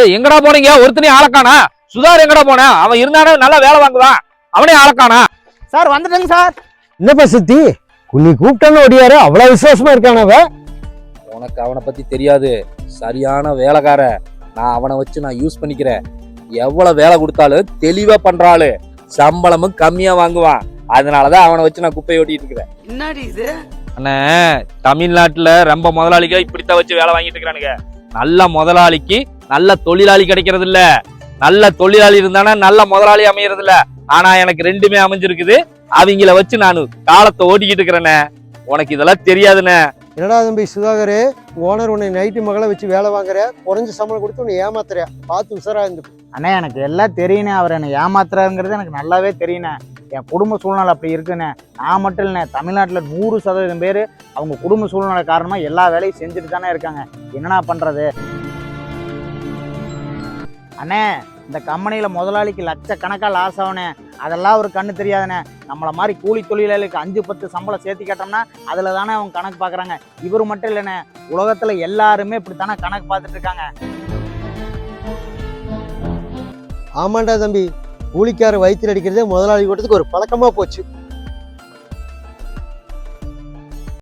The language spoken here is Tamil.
எங்கடா போனீங்க? ஒருத்தனையும் ஆளக்கானா? சுதார் எங்கடா போன? அவன் இருந்தானே நல்லா வேலை வாங்குவான், அவனே ஆளக்கானா? சார் வந்துட்டேங்க சார். என்னப்பா சித்தி, நீ கூப்பிட்டான்னு ஒடியாரு, அவ்வளவு விசுவாசமா இருக்கானவ. உனக்கு அவனை பத்தி தெரியாது, சரியான வேலைக்கார. நான் அவனை வச்சு நான் யூஸ் பண்ணிக்கிறேன். எவ்வளவு வேலை கொடுத்தாலும் தெளிவா பண்றாளு, சம்பளமும் கம்மியா வாங்குவான். அதனாலதான் அவனை வச்சு நான் குப்பையை ஓட்டிட்டு இருக்கிறேன். என்னடி இது? அண்ணே, தமிழ்நாட்டுல ரொம்ப முதலாளிக இப்படித்தான் வச்சு வேலை வாங்கிட்டு இருக்கிறானுங்க. நல்ல முதலாளிக்கு நல்ல தொழிலாளி கிடைக்கிறது இல்ல, நல்ல தொழிலாளி இருந்தானா நல்ல முதலாளி அமையறது இல்ல. ஆனா எனக்கு ரெண்டுமே அமைஞ்சிருக்குது. அவங்கள வச்சு நான் காலத்தை ஓட்டிக்கிட்டு இருக்கிறேனே. உனக்கு இதெல்லாம் தெரியாதுண்ணே. என்னடா தம்பி சுதாகர், ஓனர் உன்னை நைட்டு மகளை வச்சு வேலை வாங்குற, குறைஞ்ச சம்பளம் கொடுத்து உன்னை ஏமாத்துறியா? பார்த்து உசாரா இருந்து. அண்ணே எனக்கு எல்லாம் தெரியுனே, அவர் என்னை ஏமாத்துறாருங்கிறது எனக்கு நல்லாவே தெரியுண்ணே. என் குடும்ப சூழ்நிலை அப்படி இருக்குண்ணே. நான் மட்டும் இல்லைண்ணே, தமிழ்நாட்டில் 100% பேர் அவங்க குடும்ப சூழ்நிலை காரணமாக எல்லா வேலையும் செஞ்சுட்டு தானே இருக்காங்க. என்னண்ணா பண்ணுறது? அண்ணே, இந்த கம்பெனியில் முதலாளிக்கு லட்சக்கணக்காக லாஸ் ஆகுனே, அதெல்லாம் ஒரு கண்ணு தெரியாதுண்ணே. நம்மளை மாதிரி கூலி தொழிலாளிக்கு 5-10 சம்பளம் சேர்த்து கேட்டோம்னா அதில் தானே அவங்க கணக்கு பார்க்குறாங்க. இவர் மட்டும் இல்லைண்ணே, உலகத்தில் எல்லாருமே இப்படி தானே கணக்கு பார்த்துட்டு இருக்காங்க. ஆமாண்டா தம்பி, கூலிக்கார வயிற்றுல அடிக்கிறதே முதலாளி கூட்டத்துக்கு ஒரு பழக்கமா போச்சு.